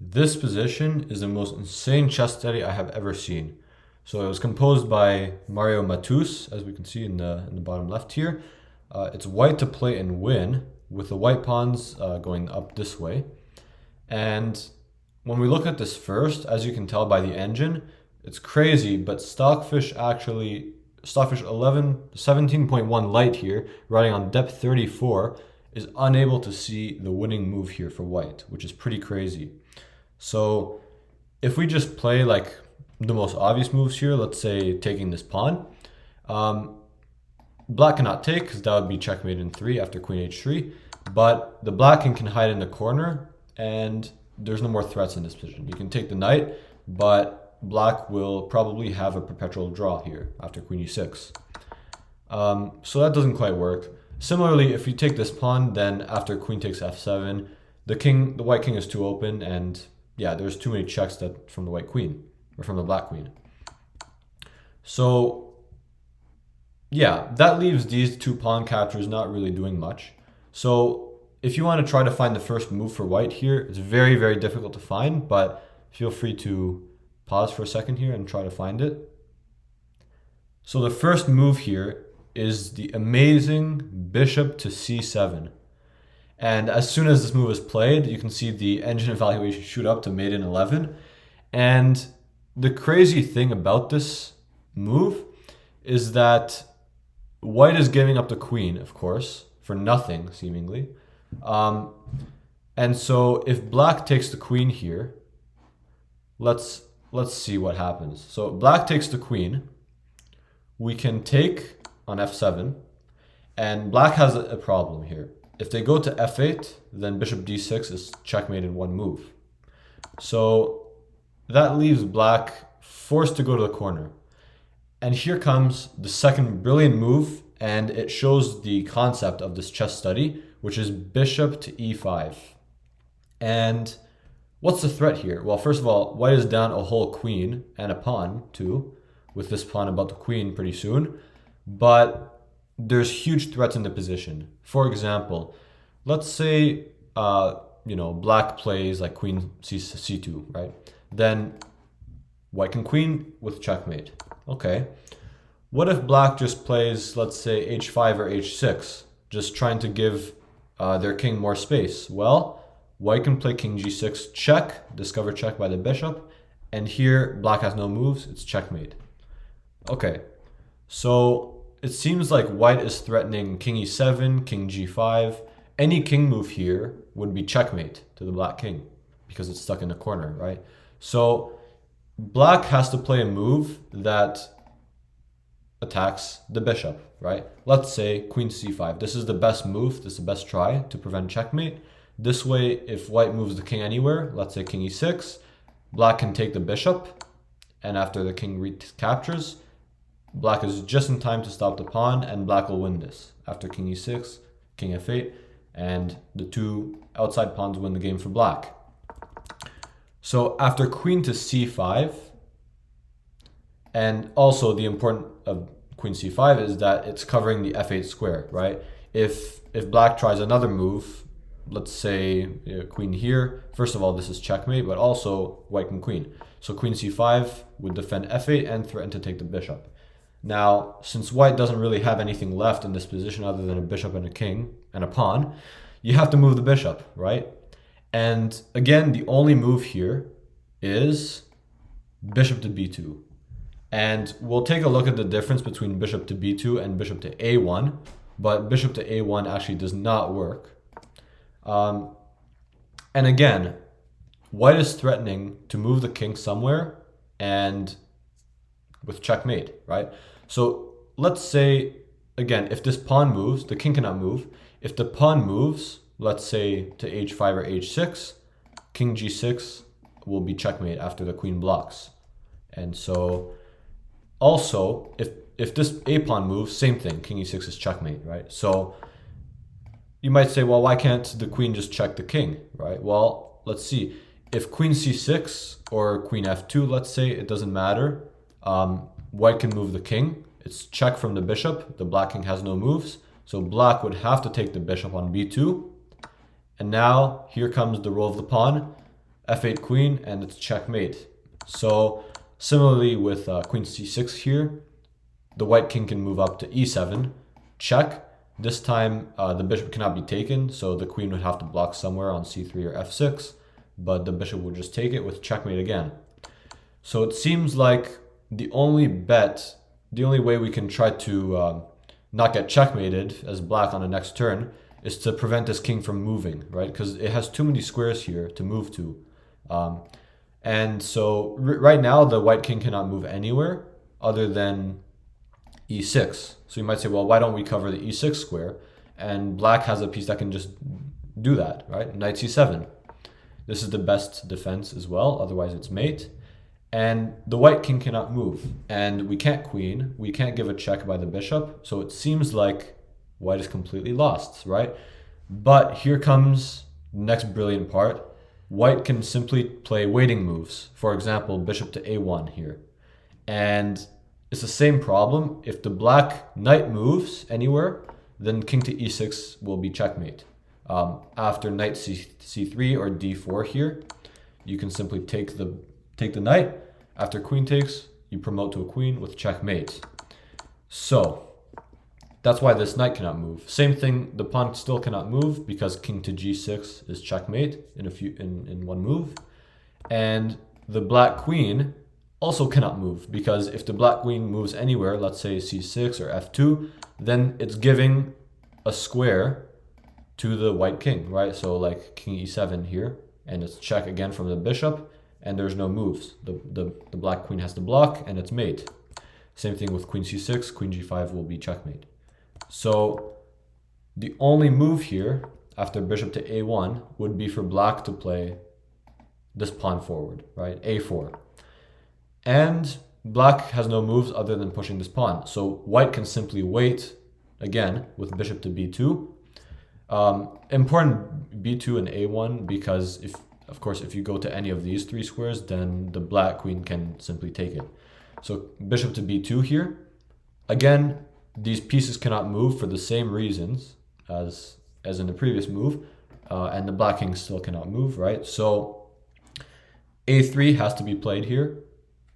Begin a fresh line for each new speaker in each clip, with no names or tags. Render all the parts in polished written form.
This position is the most insane chess study I have ever seen. So it was composed by Mario Matous, as we can see in the bottom left here. It's white to play and win, with the white pawns going up this way. And when we look at this first, as you can tell by the engine, it's crazy, but Stockfish 17.1 light here, running on depth 34, is unable to see the winning move here for white, which is pretty crazy. So if we just play like the most obvious moves here, let's say taking this pawn, black cannot take because that would be checkmate in 3 after queen h3, but the black king can hide in the corner and there's no more threats in this position. You can take the knight, but black will probably have a perpetual draw here after queen e6. So that doesn't quite work. Similarly, if you take this pawn, then after queen takes f7, the white king is too open, and yeah, there's too many checks from the white queen, or from the black queen. So yeah, that leaves these two pawn captures not really doing much. So if you want to try to find the first move for white here, it's very, very difficult to find, but feel free to pause for a second here and try to find it. So the first move here is the amazing bishop to c7. And as soon as this move is played, you can see the engine evaluation shoot up to mate in 11. And the crazy thing about this move is that white is giving up the queen, of course, for nothing, seemingly. And so if black takes the queen here, let's see what happens. So black takes the queen. We can take on f7, and black has a problem here. If they go to f8, then bishop d6 is checkmate in one move. So that leaves black forced to go to the corner. And here comes the second brilliant move, and it shows the concept of this chess study, which is bishop to e5. And what's the threat here? Well, first of all, white is down a whole queen and a pawn too, with this pawn about the queen pretty soon. But there's huge threats in the position. For example, let's say black plays like queen c2, right? Then white can queen with checkmate. Okay. What if black just plays, let's say, h5 or h6, just trying to give their king more space? Well, white can play king g6 check, discover check by the bishop, and here black has no moves, it's checkmate. Okay, so it seems like white is threatening king e7, king g5. Any king move here would be checkmate to the black king because it's stuck in the corner, right? So black has to play a move that attacks the bishop, right? Let's say queen c5. This is the best move, this is the best try to prevent checkmate. This way, if white moves the king anywhere, let's say king e6, black can take the bishop, and after the king recaptures, black is just in time to stop the pawn, and black will win this. After king e6, king f8, and the two outside pawns win the game for black. So after queen to c5, and also the important of queen c5 is that it's covering the f8 square, right? If black tries another move, let's say queen here, first of all, this is checkmate, but also white can queen. So queen c5 would defend f8 and threaten to take the bishop. Now, since white doesn't really have anything left in this position other than a bishop and a king and a pawn, you have to move the bishop, right? And again, the only move here is bishop to b2. And we'll take a look at the difference between bishop to b2 and bishop to a1, but bishop to a1 actually does not work. And again, white is threatening to move the king somewhere and with checkmate, right? So let's say, again, if this pawn moves, the king cannot move. If the pawn moves, let's say to h5 or h6, king g6 will be checkmate after the queen blocks. And so also, if this a pawn moves, same thing, king e6 is checkmate, right? So you might say, well, why can't the queen just check the king, right? Well, let's see. If queen c6 or queen f2, let's say, it doesn't matter. White can move the king. It's check from the bishop. The black king has no moves. So black would have to take the bishop on b2. And now here comes the role of the pawn. f8 queen, and it's checkmate. So similarly with queen c6 here, the white king can move up to e7, check. This time the bishop cannot be taken, so the queen would have to block somewhere on c3 or f6, but the bishop would just take it with checkmate again. So it seems like the only way we can try to not get checkmated as black on the next turn is to prevent this king from moving, right? Because it has too many squares here to move to. And so right now the white king cannot move anywhere other than e6. So you might say, well, why don't we cover the e6 square? And black has a piece that can just do that, right? Knight c7. This is the best defense as well, otherwise it's mate. And the white king cannot move, and we can't queen, we can't give a check by the bishop, so it seems like white is completely lost, right? But here comes the next brilliant part. White can simply play waiting moves, for example, bishop to a1 here. And it's the same problem. If the black knight moves anywhere, then king to e6 will be checkmate. After knight c3 or d4 here, you can simply take the knight. After queen takes, you promote to a queen with checkmate. So that's why this knight cannot move. Same thing, the pawn still cannot move because king to g6 is checkmate in one move. And the black queen also cannot move because if the black queen moves anywhere, let's say c6 or f2, then it's giving a square to the white king, right? So like king e7 here, and it's check again from the bishop, and there's no moves. The black queen has to block, and it's mate. Same thing with queen c6, queen g5 will be checkmate. So the only move here after bishop to a1 would be for black to play this pawn forward, right? a4. And black has no moves other than pushing this pawn. So white can simply wait again with bishop to b2. Important b2 and a1 because of course if you go to any of these three squares, then the black queen can simply take it. So bishop to b2 here. Again, these pieces cannot move for the same reasons as in the previous move, and the black king still cannot move, right? So a3 has to be played here.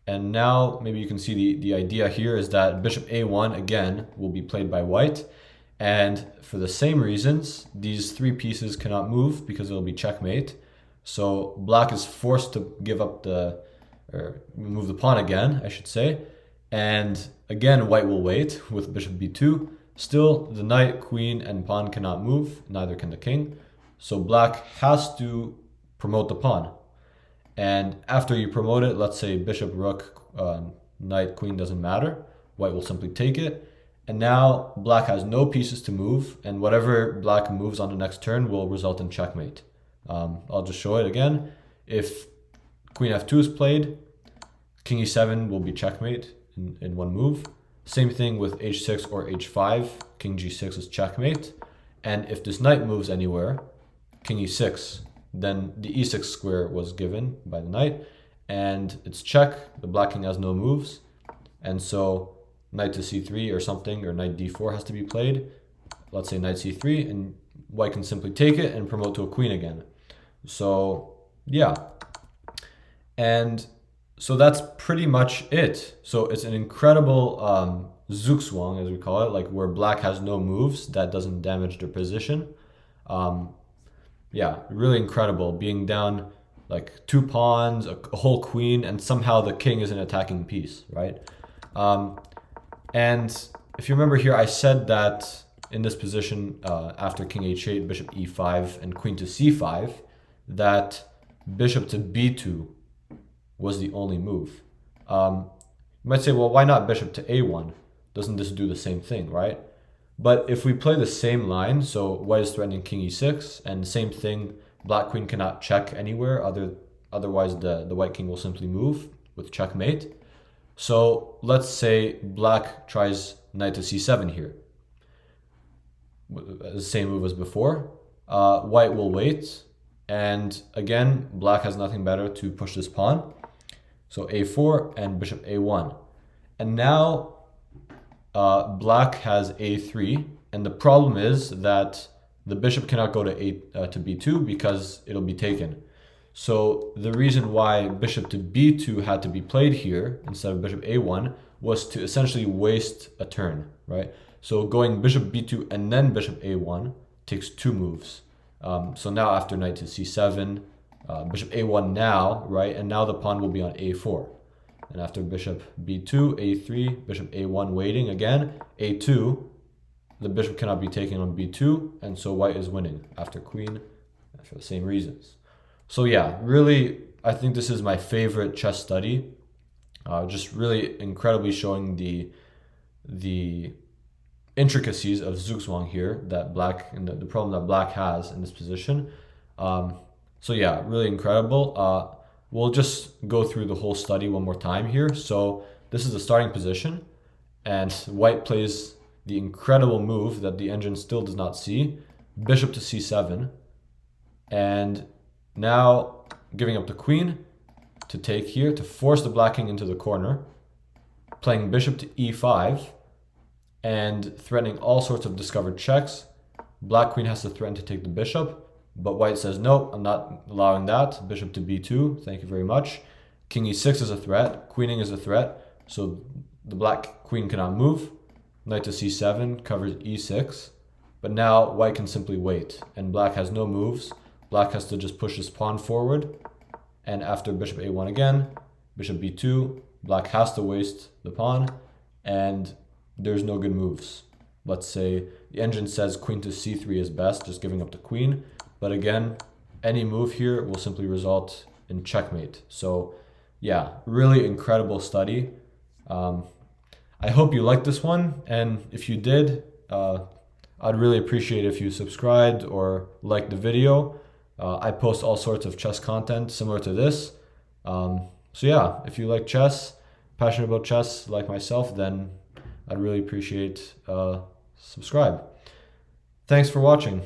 And now maybe you can see the idea here is that bishop a1 again will be played by white. And for the same reasons, these three pieces cannot move because it'll be checkmate. So black is forced to give up or move the pawn again, I should say. And again, white will wait with bishop b2. Still, the knight, queen, and pawn cannot move, neither can the king. So black has to promote the pawn. And after you promote it, let's say bishop, rook, knight, queen, doesn't matter. White will simply take it. And now black has no pieces to move, and whatever black moves on the next turn will result in checkmate. I'll just show it again. If queen f2 is played, king e7 will be checkmate in one move. Same thing with h6 or h5, king g6 is checkmate. And if this knight moves anywhere, king e6, then the e6 square was given by the knight, and it's check. The black king has no moves, and so knight to c3 or something, or knight d4 has to be played. Let's say knight c3, and white can simply take it and promote to a queen again. So yeah, and so that's pretty much it. So it's an incredible zugzwang, as we call it, like where black has no moves that doesn't damage their position. Yeah, really incredible, being down like two pawns, a whole queen, and somehow the king is an attacking piece, right? And if you remember here, I said that in this position, after king h8, bishop e5, and queen to c5, that bishop to b2 was the only move. You might say, well, why not bishop to a1? Doesn't this do the same thing, right? But if we play the same line, so white is threatening king e6, and the same thing, black queen cannot check anywhere, otherwise the white king will simply move with checkmate. So let's say black tries knight to c7 here. The same move as before. White will wait, and again, black has nothing better to push this pawn. So a4 and bishop a1. And now black has a3, and the problem is that the bishop cannot go to b2 because it'll be taken. So the reason why bishop to b2 had to be played here instead of bishop a1 was to essentially waste a turn, right? So going bishop b2 and then bishop a1 takes 2 moves. So now after knight to c7, bishop a1 now, right? And now the pawn will be on a4. And after bishop b2, a3, bishop a1 waiting again, a2, the bishop cannot be taken on b2, and so white is winning after queen for the same reasons. So yeah, really, I think this is my favorite chess study. Just really incredibly showing the intricacies of zugzwang here that black and the problem that black has in this position. So yeah, really incredible. We'll just go through the whole study one more time here. So this is the starting position, and white plays the incredible move that the engine still does not see, bishop to c7, and now giving up the queen to take here to force the black king into the corner, playing bishop to e5, and threatening all sorts of discovered checks. Black queen has to threaten to take the bishop, but white says, no, I'm not allowing that. Bishop to b2, thank you very much. King e6 is a threat, queening is a threat, so the black queen cannot move. Knight to c7 covers e6, but now white can simply wait, and black has no moves. Black has to just push his pawn forward, and after bishop a1 again, bishop b2, black has to waste the pawn, and there's no good moves. Let's say the engine says queen to c3 is best, just giving up the queen, but again, any move here will simply result in checkmate. So yeah, really incredible study. I hope you liked this one, and if you did, I'd really appreciate if you subscribed or liked the video. I post all sorts of chess content similar to this. So yeah, if you like chess, passionate about chess like myself, then I'd really appreciate subscribe. Thanks for watching.